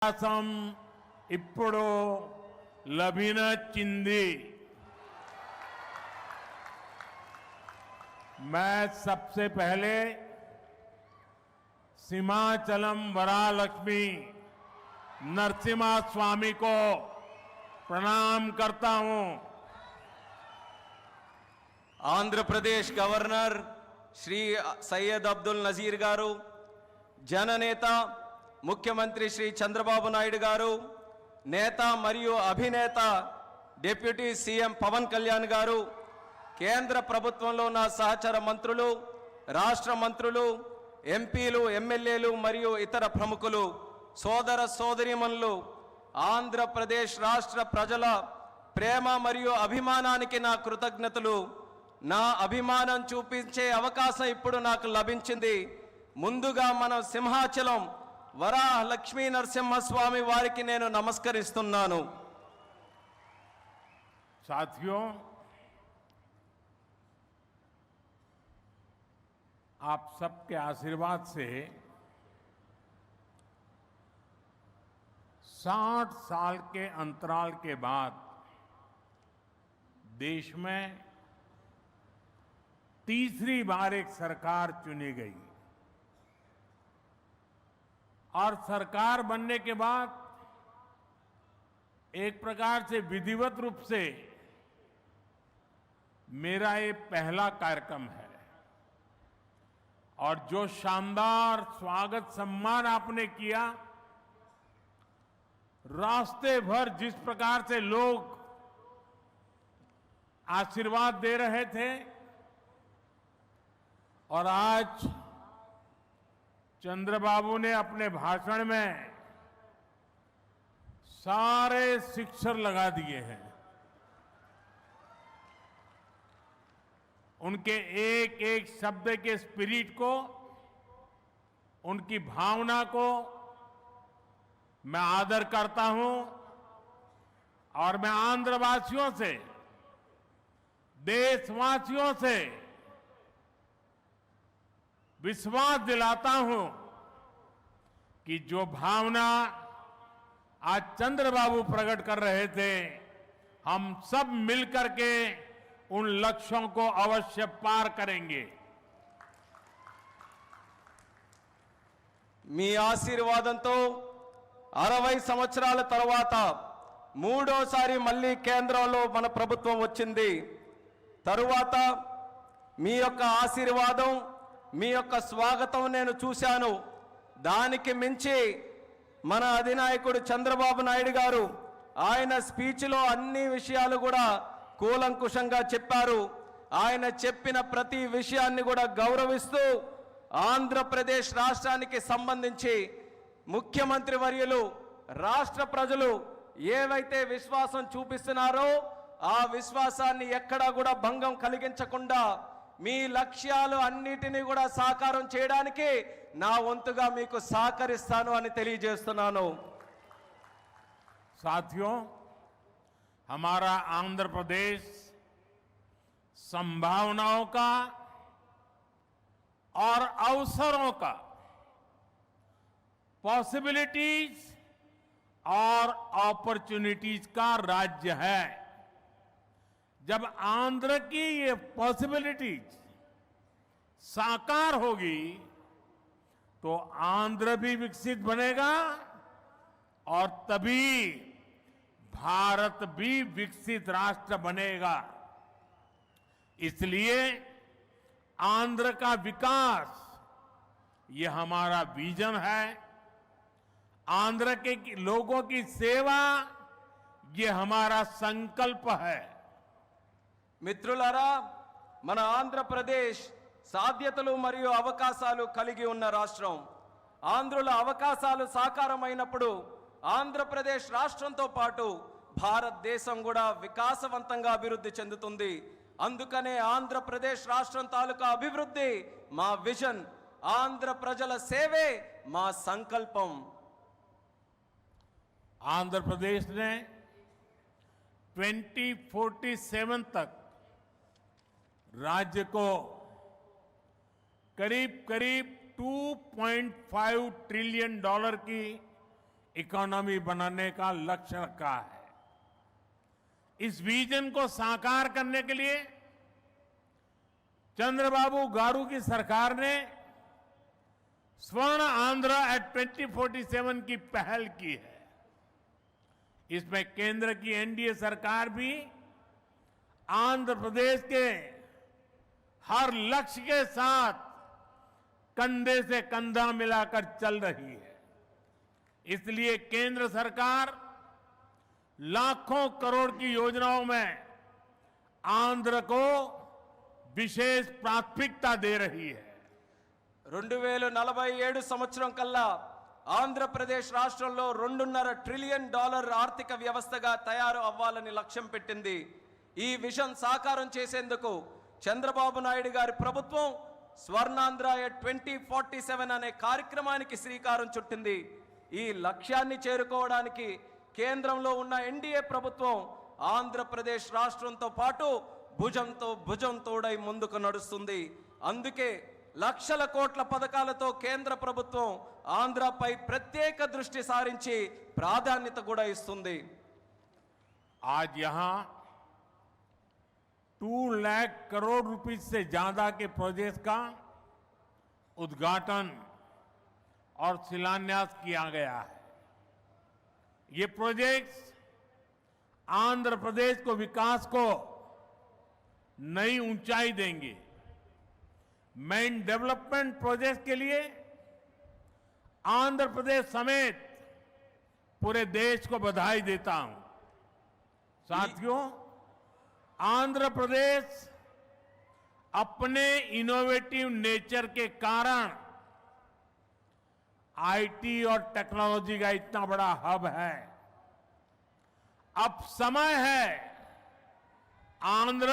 వికాసం ఇప్పుడు లభించింది। मैं सबसे पहले सिमाचलम वरालक्ष्मी नरसिम्हा स्वामी को प्रणाम करता हूं। आंध्र प्रदेश गवर्नर श्री सैयद अब्दुल नजीर गारू, जननेता मुख्यमंत्री श्री चंद्रबाबु नायडू गारू, नेता मरियु अभिनेता डिप्यूटी सीएम पवन कल्याण गारू, కేంద్ర ప్రభుత్వంలో నా సహచర మంత్రులు, రాష్ట్ర మంత్రులు, ఎంపీలు, ఎమ్మెల్యేలు మరియు ఇతర ప్రముఖులు, సోదర సోదరీమణులు, ఆంధ్రప్రదేశ్ రాష్ట్ర ప్రజల ప్రేమ మరియు అభిమానానికి నా కృతజ్ఞతలు। నా అభిమానం చూపించే అవకాశం ఇప్పుడు నాకు లభించింది। ముందుగా మనం సింహాచలం వరాహ లక్ష్మీ నరసింహస్వామి వారికి నేను నమస్కరిస్తున్నాను। साथियों, आप सबके आशीर्वाद से 60 साल के अंतराल के बाद देश में तीसरी बार एक सरकार चुनी गई और सरकार बनने के बाद एक प्रकार से विधिवत रूप से मेरा ये पहला कार्यक्रम है और जो शानदार स्वागत सम्मान आपने किया, रास्ते भर जिस प्रकार से लोग आशीर्वाद दे रहे थे और आज चंद्रबाबू ने अपने भाषण में सारे शिक्षर लगा दिए हैं। उनके एक एक शब्द के स्पिरिट को, उनकी भावना को मैं आदर करता हूं और मैं आंध्रवासियों से, देशवासियों से विश्वास दिलाता हूं कि जो भावना आज चंद्रबाबू प्रकट कर रहे थे, हम सब मिलकर के उन लक्ष्यों को अवश्य पार करेंगे। మీ ఆశీర్వాదంతో 60 సంవత్సరాల తర్వాత మూడోసారి మళ్ళీ కేంద్రంలో మన ప్రభుత్వం వచ్చింది। తరువాత మీ యొక్క ఆశీర్వాదం, మీ యొక్క స్వాగతం నేను చూశాను। దానికి మించి మన అధినాయకుడు చంద్రబాబు నాయుడు గారు ఆయన స్పీచ్లో అన్ని విషయాలు కూడా కూలంకుషంగా చెప్పారు। ఆయన చెప్పిన ప్రతి విషయాన్ని కూడా గౌరవిస్తూ ఆంధ్రప్రదేశ్ రాష్ట్రానికి సంబంధించి ముఖ్యమంత్రి వర్యులు, రాష్ట్ర ప్రజలు ఏవైతే విశ్వాసం చూపిస్తున్నారో ఆ విశ్వాసాన్ని ఎక్కడా కూడా భంగం కలిగించకుండా మీ లక్ష్యాలు అన్నిటిని కూడా సాకారం చేయడానికి నా వంతుగా మీకు సహకరిస్తాను అని తెలియజేస్తున్నాను। साथियों, हमारा आंध्र प्रदेश संभावनाओं का और अवसरों का, पॉसिबिलिटीज और अपॉर्चुनिटीज का राज्य है। जब आंध्र की ये पॉसिबिलिटीज साकार होगी तो आंध्र भी विकसित बनेगा और तभी भारत भी विकसित राष्ट्र बनेगा। इसलिए आंध्र का विकास ये हमारा विजन है। आंध्र के लोगों की सेवा ये हमारा संकल्प है। మిత్రులారా, మన ఆంధ్రప్రదేశ్ సాధ్యతలు మరియు అవకాశాలు కలిగి ఉన్న రాష్ట్రం। ఆంధ్రుల అవకాశాలు సాకారమైనప్పుడు ఆంధ్రప్రదేశ్ రాష్ట్రంతో పాటు భారతదేశం కూడా వికాసవంతంగా అభివృద్ధి చెందుతుంది। అందుకనే ఆంధ్రప్రదేశ్ రాష్ట్రం తాలూకా అభివృద్ధి మా విజన్, ఆంధ్ర ప్రజల సేవే మా సంకల్పం। आंध्र प्रदेश ने 2047 तक राज्य को करीब करीब $2.5 ट्रिलियन की इकोनॉमी बनाने का लक्ष्य रखा है। इस विजन को साकार करने के लिए चंद्रबाबू गारू की सरकार ने स्वर्ण आंध्र एट 2047 की पहल की है। इसमें केंद्र की एनडीए सरकार भी आंध्र प्रदेश के हर लक्ष्य के साथ कंधे से कंधा मिलाकर चल रही है। इसलिए केंद्र सरकार लाखों करोड़ की योजनाओं में आंध्र को विशेष प्राथमिकता दे रही है। 2047 సంవత్సరం కల్లా ఆంధ్రప్రదేశ్ రాష్ట్రంలో $2.5 ట్రిలియన్ ఆర్థిక వ్యవస్థగా తయారు అవ్వాలని లక్ష్యం పెట్టింది. ఈ విజన్ సాకారం చేసేందుకు చంద్రబాబు నాయుడు గారి ప్రభుత్వం స్వర్ణాంధ్ర 2047 అనే కార్యక్రమానికి శ్రీకారం చుట్టింది. ఈ లక్ష్యాన్ని చేరుకోవడానికి కేంద్రంలో ఉన్న ఎన్డీఏ ప్రభుత్వం ఆంధ్రప్రదేశ్ రాష్ట్రంతో పాటు భుజంతో భుజం తోడై ముందుకు నడుస్తుంది. అందుకే లక్షల కోట్ల పథకాలతో కేంద్ర ప్రభుత్వం ఆంధ్రపై ప్రత్యేక దృష్టి సారించి ప్రాధాన్యత కూడా ఇస్తుంది. आज यहां 2 लाख करोड़ रुपए से ज्यादा के प्रोजेक्ट का उद्घाटन और शिलान्यास किया गया है। ये प्रोजेक्ट्स आंध्र प्रदेश को विकास को नई ऊंचाई देंगे। मैं इन डेवलपमेंट प्रोजेक्ट के लिए आंध्र प्रदेश समेत पूरे देश को बधाई देता हूं। साथियों, आंध्र प्रदेश अपने इनोवेटिव नेचर के कारण आईटी और टेक्नोलॉजी का इतना बड़ा हब है। अब समय है आंध्र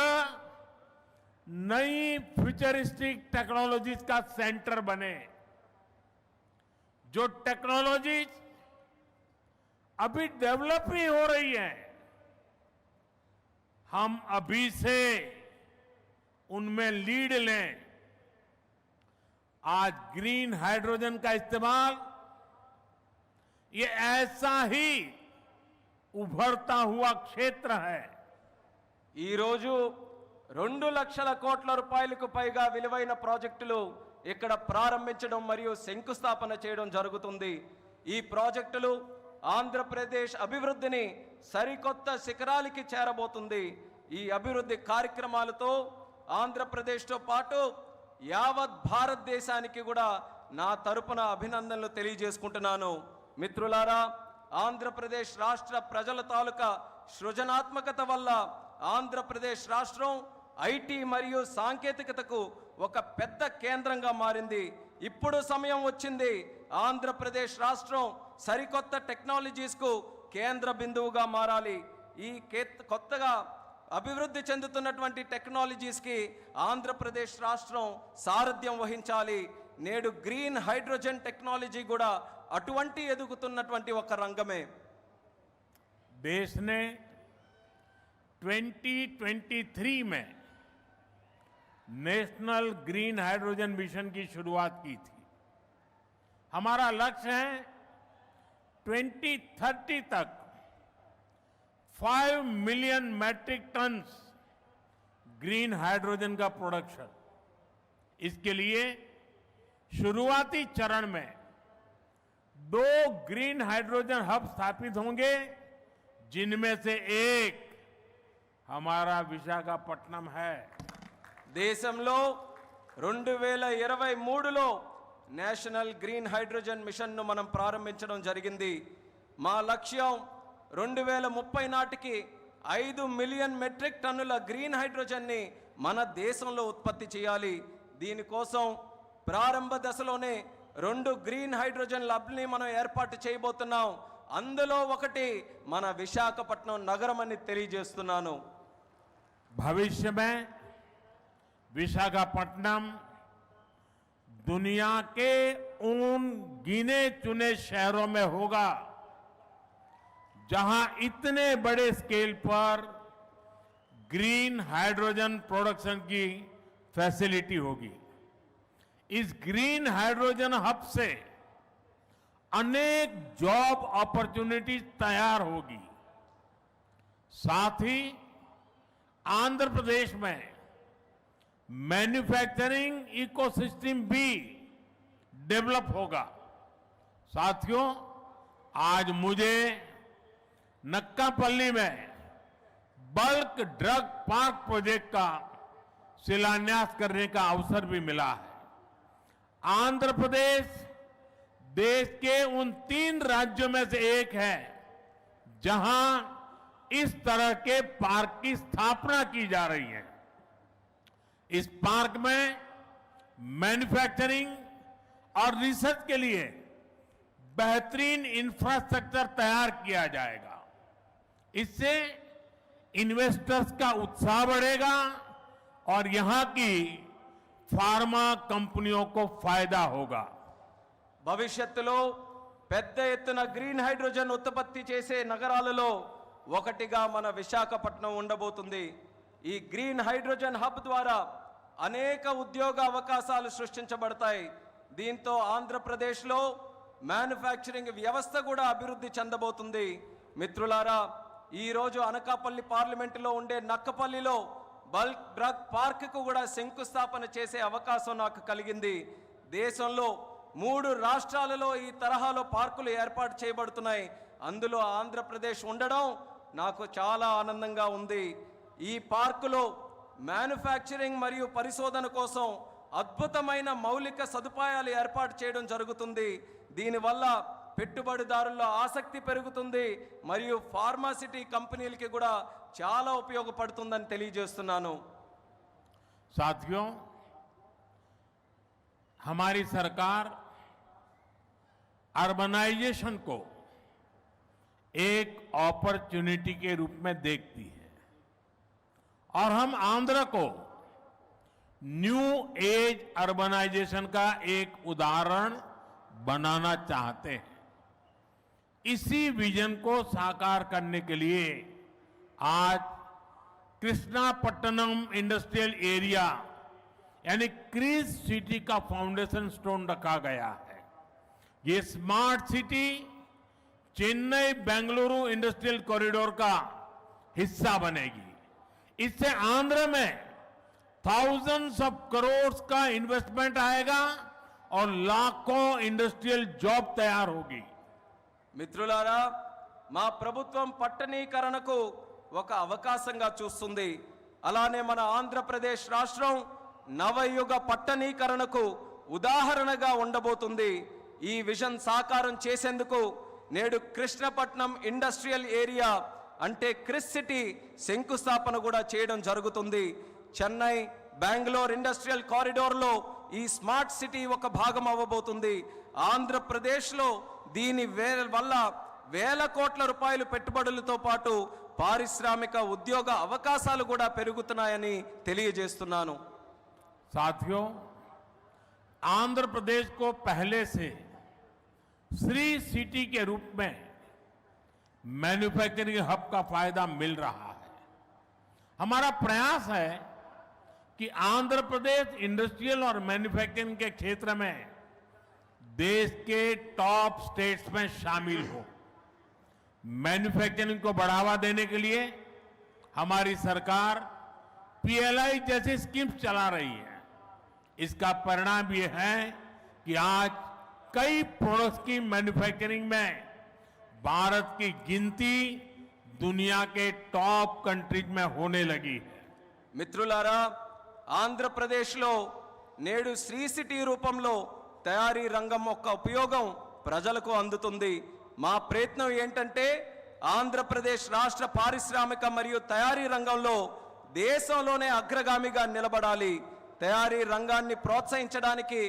नई फ्यूचरिस्टिक टेक्नोलॉजीज का सेंटर बने। जो टेक्नोलॉजीज अभी डेवलप ही हो रही है, हम अभी से उनमें लीड लें। आज ग्रीन हाइड्रोजन का इस्तेमाल ये ऐसा ही उभरता हुआ क्षेत्र है। ఈ రోజు 2 లక్షల కోట్ల రూపాయలకు పైగా విలువైన ప్రాజెక్టులు ఇక్కడ ప్రారంభించడం మరియు శంకుస్థాపన చేయడం జరుగుతుంది. ఈ ప్రాజెక్టులు ఆంధ్రప్రదేశ్ అభివృద్ధిని సరికొత్త శిఖరాలకి చేరబోతుంది. ఈ అభివృద్ధి కార్యక్రమాలతో ఆంధ్రప్రదేశ్తో పాటు యావత్ భారతదేశానికి కూడా నా తరపున అభినందనలు తెలియజేసుకుంటున్నాను. మిత్రులారా, ఆంధ్రప్రదేశ్ రాష్ట్ర ప్రజల తాలూకా సృజనాత్మకత వల్ల ఆంధ్రప్రదేశ్ రాష్ట్రం ఐటీ మరియు సాంకేతికతకు ఒక పెద్ద కేంద్రంగా మారింది. ఇప్పుడు సమయం వచ్చింది ఆంధ్రప్రదేశ్ రాష్ట్రం సరికొత్త టెక్నాలజీస్కు కేంద్ర బిందువుగా మారాలి. ఈ కొత్తగా అభివృద్ధి చెందుతున్నటువంటి టెక్నాలజీస్కి ఆంధ్రప్రదేశ్ రాష్ట్రం సారథ్యం వహించాలి. నేడు గ్రీన్ హైడ్రోజన్ టెక్నాలజీ కూడా అటువంటి ఎదుగుతున్నటువంటి ఒక రంగమే. देश ने 2023 में नेशनल ग्रीन हाइड्रोजन मिशन की शुरुआत की थी। हमारा लक्ष्य है 2030 तक 5 million metric tons green hydrogen का प्रोडक्शन। इसके लिए शुरुआती चरण में 2 ग्रीन हाइड्रोजन हब स्थापित होंगे, जिनमें से एक हमारा विशाखापट्टनम है। దేశంలో 2023లో నేషనల్ గ్రీన్ హైడ్రోజన్ మిషన్ను మనం ప్రారంభించడం జరిగింది. మా లక్ష్యం 2030 నాటికి 5 మిలియన్ మెట్రిక్ టన్నుల గ్రీన్ హైడ్రోజన్ని మన దేశంలో ఉత్పత్తి చేయాలి. దీనికోసం ప్రారంభ దశలోనే 2 గ్రీన్ హైడ్రోజన్ ల్యాబ్ని మనం ఏర్పాటు చేయబోతున్నాం. అందులో ఒకటి మన విశాఖపట్నం నగరం అని తెలియజేస్తున్నాను. भविष्य में विशाखापट्टनम दुनिया के उन गिने चुने शहरों में होगा जहां इतने बड़े स्केल पर ग्रीन हाइड्रोजन प्रोडक्शन की फैसिलिटी होगी। इस ग्रीन हाइड्रोजन हब से अनेक जॉब अपॉर्चुनिटीज तैयार होगी। साथ ही आंध्र प्रदेश में मैन्युफैक्चरिंग इकोसिस्टम भी डेवलप होगा। साथियों, आज मुझे नक्कापल्ली में बल्क ड्रग पार्क प्रोजेक्ट का शिलान्यास करने का अवसर भी मिला है। आंध्र प्रदेश देश के उन 3 राज्यों में से एक है जहां इस तरह के पार्क की स्थापना की जा रही है। इस पार्क में मैन्युफैक्चरिंग और रिसर्च के लिए बेहतरीन इंफ्रास्ट्रक्चर तैयार किया जाएगा। इससे इन्वेस्टर्स का उत्साह बढ़ेगा और यहां की फार्मा कंपनियों को फायदा होगा। భవిష్యత్తులో పెద్ద ఎత్తున గ్రీన్ హైడ్రోజన్ ఉత్పత్తి చేసే నగరాలలో ఒకటిగా మన విశాఖపట్నం ఉండబోతుంది। ఈ గ్రీన్ హైడ్రోజన్ హబ్ ద్వారా అనేక ఉద్యోగ అవకాశాలు సృష్టించబడతాయి। దీంతో ఆంధ్రప్రదేశ్లో మ్యానుఫ్యాక్చరింగ్ వ్యవస్థ కూడా అభివృద్ధి చెందబోతుంది। మిత్రులారా, ఈ రోజు అనకాపల్లి పార్లమెంటులో ఉండే నక్కపల్లిలో బల్క్ డ్రగ్ పార్క్కు కూడా శంకుస్థాపన చేసే అవకాశం నాకు కలిగింది। దేశంలో 3 రాష్ట్రాలలో ఈ తరహాలో పార్కులు ఏర్పాటు చేయబడుతున్నాయి। అందులో ఆంధ్రప్రదేశ్ ఉండడం నాకు చాలా ఆనందంగా ఉంది। ఈ పార్కులో మ్యానుఫ్యాక్చరింగ్ మరియు పరిశోధన కోసం అద్భుతమైన మౌలిక సదుపాయాలు ఏర్పాటు చేయడం జరుగుతుంది। దీనివల్ల పెట్టుబడిదారుల్లో ఆసక్తి పెరుగుతుంది మరియు ఫార్మాసిటీ కంపెనీలకి కూడా చాలా ఉపయోగపడుతుందని తెలియజేస్తున్నాను। साथियों, हमारी सरकार अर्बनाइजेशन को एक अपॉर्चुनिटी के रूप में देखती है और हम आंध्र को न्यू एज अर्बनाइजेशन का एक उदाहरण बनाना चाहते हैं। इसी विजन को साकार करने के लिए आज कृष्णापट्टनम इंडस्ट्रियल एरिया यानी क्रिस सिटी का फाउंडेशन स्टोन रखा गया है। ये smart city Chennai Bengaluru industrial corridor का हिस्सा बनेगी। इससे आंध्र में थाउजेंड्स ऑफ करोड़ का इन्वेस्टमेंट आएगा और लाखों इंडस्ट्रियल जॉब तैयार होगी। మిత్రులారా, మా ప్రభుత్వం పట్టణీకరణకు ఒక అవకాశంగా చూస్తుంది। అలానే మన ఆంధ్రప్రదేశ్ రాష్ట్రం నవయుగ పట్టణీకరణకు ఉదాహరణగా ఉండబోతుంది। ఈ విజన్ సాకారం చేసేందుకు నేడు కృష్ణపట్నం ఇండస్ట్రియల్ ఏరియా అంటే క్రిస్ సిటీ శంకుస్థాపన కూడా చేయడం జరుగుతుంది। చెన్నై బెంగళూరు ఇండస్ట్రియల్ కారిడోర్లో ఈ స్మార్ట్ సిటీ ఒక భాగం అవ్వబోతుంది। ఆంధ్రప్రదేశ్లో దీని వల్ల వేల కోట్ల రూపాయలు పెట్టుబడులతో పాటు పారిశ్రామిక ఉద్యోగ అవకాశాలు కూడా పెరుగుతున్నాయని తెలియజేస్తున్నాను। साथियों, आंध्र प्रदेश को पहले से श्री सिटी के रूप में मैन्युफैक्चरिंग हब का फायदा मिल रहा है। हमारा प्रयास है कि आंध्र प्रदेश इंडस्ट्रियल और मैन्युफैक्चरिंग के क्षेत्र में देश के टॉप स्टेट्स में शामिल हो। मैन्युफैक्चरिंग को बढ़ावा देने के लिए हमारी सरकार पीएलआई जैसी स्कीम्स चला रही है। इसका परिणाम यह है कि आज कई प्रोडक्ट्स की मैन्युफैक्चरिंग में भारत की गिनती दुनिया के टॉप कंट्रीज में होने लगी है। మిత్రులారా, ఆంధ్రప్రదేశ్లో నేడు శ్రీ సిటీ రూపంలో తయారీ రంగం యొక్క ఉపయోగం ప్రజలకు అందుతుంది। మా ప్రయత్నం ఏంటంటే ఆంధ్రప్రదేశ్ రాష్ట్ర పారిశ్రామిక మరియు తయారీ రంగంలో దేశంలోనే అగ్రగామిగా నిలబడాలి। తయారీ రంగాన్ని ప్రోత్సహించడానికి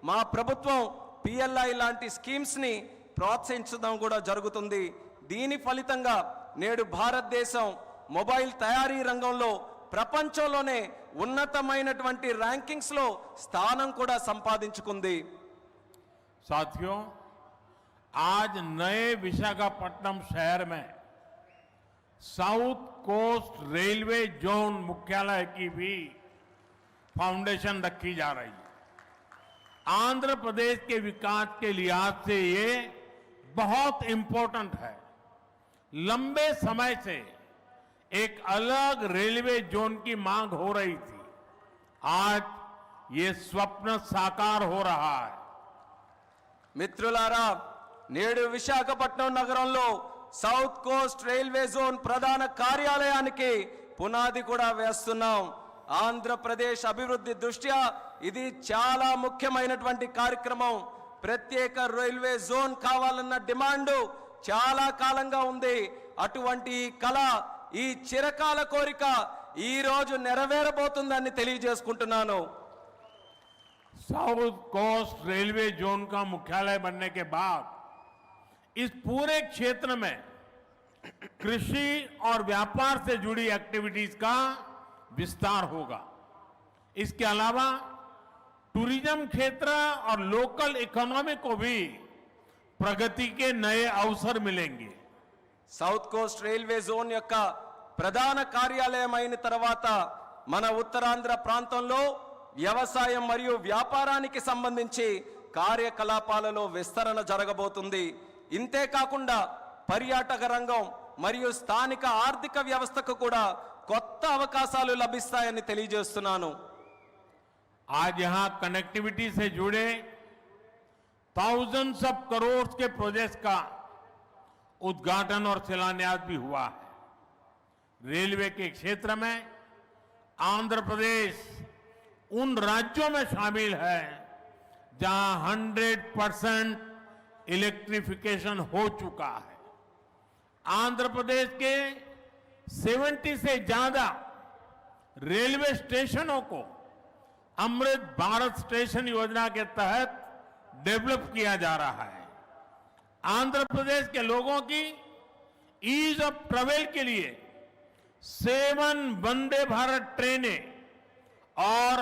మా ప్రభుత్వం పిఎల్ఐ లాంటి స్కీమ్స్ ని ప్రోత్సహించడం కూడా జరుగుతుంది। దీని ఫలితంగా నేడు భారతదేశం మొబైల్ తయారీ రంగంలో ప్రపంచంలోనే ఉన్నతమైనటువంటి ర్యాంకింగ్స్ లో స్థానం కూడా సంపాదించుకుంది। साथियों, आज नए विशाखापट्टनम शहर में साउथ कोस्ट रेलवे जोन मुख्यालय की भी फाउंडेशन रखी जा रही है। आंध्र प्रदेश के विकास के लिहाज से ये बहुत इंपॉर्टेंट है। लंबे समय से एक अलग रेलवे जोन की मांग हो रही थी। आज ये स्वप्न साकार हो रहा है। మిత్రులారా, నేడు విశాఖపట్నం నగరంలో సౌత్ కోస్ట్ రైల్వే జోన్ ప్రధాన కార్యాలయానికి పునాది కూడా వేస్తున్నాం. ఆంధ్రప్రదేశ్ అభివృద్ధి దృష్ట్యా ఇది చాలా ముఖ్యమైనటువంటి కార్యక్రమం. ప్రత్యేక రైల్వే జోన్ కావాలన్న డిమాండ్ చాలా కాలంగా ఉంది. అటువంటి కళ, ఈ చిరకాల కోరిక ఈ రోజు నెరవేరబోతుందని తెలియజేసుకుంటున్నాను. साउथ कोस्ट रेलवे जोन का मुख्यालय बनने के बाद इस पूरे क्षेत्र में कृषि और व्यापार से जुड़ी एक्टिविटीज का विस्तार होगा। इसके अलावा टूरिज्म क्षेत्र और लोकल इकोनॉमी को भी प्रगति के नए अवसर मिलेंगे। సౌత్ కోస్ట్ రైల్వే జోన్ యొక్క ప్రధాన కార్యాలయం అయిన తర్వాత మన ఉత్తరాంధ్ర ప్రాంతంలో వ్యవసాయం మరియు వ్యాపారానికి సంబంధించి కార్యకలాపాలలో విస్తరణ జరగబోతుంది. ఇంతే కాకుండా పర్యాటక రంగం మరియు స్థానిక ఆర్థిక వ్యవస్థకు కూడా కొత్త అవకాశాలు లభిస్తాయని తెలియజేస్తున్నాను. आज यहां कनेक्टिविटी से जुड़े thousands ऑफ करोड़ के प्रोजेक्ट्स का उद्घाटन और शिलान्यास भी हुआ है। रेलवे के क्षेत्र में आंध्र प्रदेश उन राज्यों में शामिल है जहां 100% इलेक्ट्रिफिकेशन हो चुका है। आंध्र प्रदेश के 70 से ज्यादा रेलवे स्टेशनों को अमृत भारत स्टेशन योजना के तहत डेवलप किया जा रहा है। आंध्र प्रदेश के लोगों की ईज ऑफ ट्रेवल के लिए 7 वंदे भारत ट्रेनें और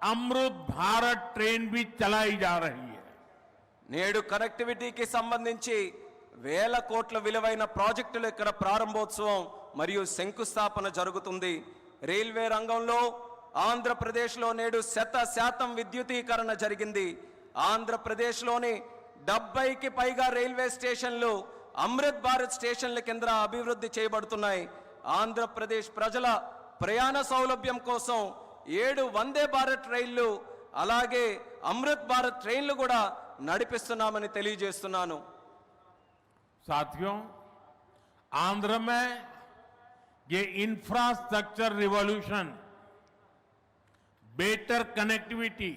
अमृत भारत ट्रेन भी चलाई जा रही है। నేడు కనెక్టివిటీకి సంబంధించి వేల కోట్ల విలువైన ప్రాజెక్టులు ఇక్కడ ప్రారంభోత్సవం మరియు శంకుస్థాపన జరుగుతుంది. రైల్వే రంగంలో ఆంధ్రప్రదేశ్లో నేడు 100% విద్యుదీకరణ జరిగింది. ఆంధ్రప్రదేశ్లోని 70కి పైగా రైల్వే స్టేషన్లు అమృత్ భారత్ స్టేషన్ల కింద అభివృద్ధి చేయబడుతున్నాయి. ఆంధ్రప్రదేశ్ ప్రజల ప్రయాణ సౌలభ్యం కోసం 7 వందే భారత్ రైళ్లు అలాగే అమృత్ భారత్ ట్రైన్లు కూడా నడిపిస్తున్నామని తెలియజేస్తున్నాను. साथियों, आंध्र में ये infrastructure revolution, better connectivity,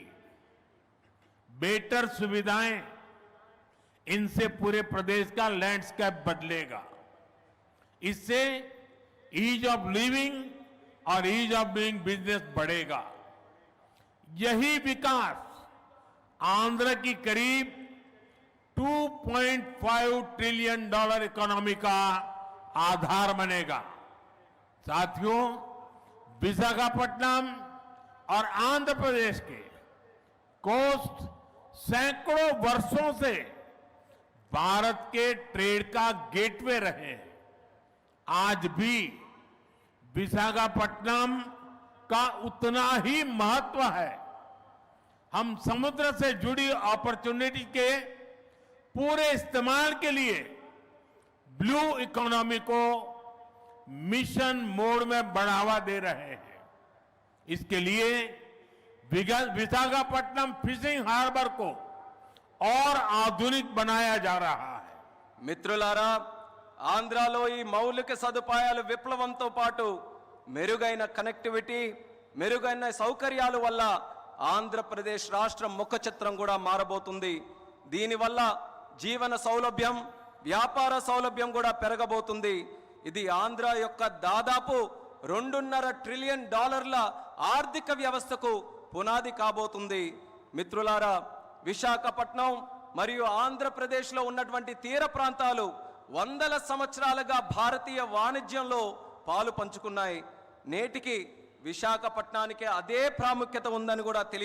better सुविधाएं, इनसे पूरे प्रदेश का लैंडस्केप बदलेगा। इससे ईज ऑफ लिविंग और ईज ऑफ डूइंग बिजनेस बढ़ेगा। यही विकास आंध्र की करीब $2.5 ट्रिलियन इकोनॉमी का आधार बनेगा। साथियों, विशाखापट्टनम और आंध्र प्रदेश के कोस्ट सैकड़ों वर्षों से भारत के ट्रेड का गेटवे रहे हैं। आज भी विशाखापट्टनम का उतना ही महत्व है। हम समुद्र से जुड़ी अपॉर्चुनिटी के पूरे इस्तेमाल के लिए ब्लू इकोनॉमी को मिशन मोड में बढ़ावा दे रहे हैं। इसके लिए विशाखापट्टनम फिशिंग हार्बर को और आधुनिक बनाया जा रहा है। మిత్రులారా, ఆంధ్రాలో ఈ మౌలిక సదుపాయాల విప్లవంతో పాటు మెరుగైన కనెక్టివిటీ, మెరుగైన సౌకర్యాల వల్ల ఆంధ్రప్రదేశ్ రాష్ట్ర ముఖ చిత్రం కూడా మారబోతుంది. దీనివల్ల జీవన సౌలభ్యం, వ్యాపార సౌలభ్యం కూడా పెరగబోతుంది. ఇది ఆంధ్ర యొక్క దాదాపు $2.5 ట్రిలియన్ ఆర్థిక వ్యవస్థకు పునాది కాబోతుంది. మిత్రులారా, విశాఖపట్నం మరియు ఆంధ్రప్రదేశ్లో ఉన్నటువంటి తీర ప్రాంతాలు వందల సంవత్సరాలుగా భారతీయ వాణిజ్యంలో పాలు పంచుకున్నాయి. నేటికి విశాఖపట్నానికి అదే ప్రాముఖ్యత ఉందని కూడా తెలియజేస్తున్నారు.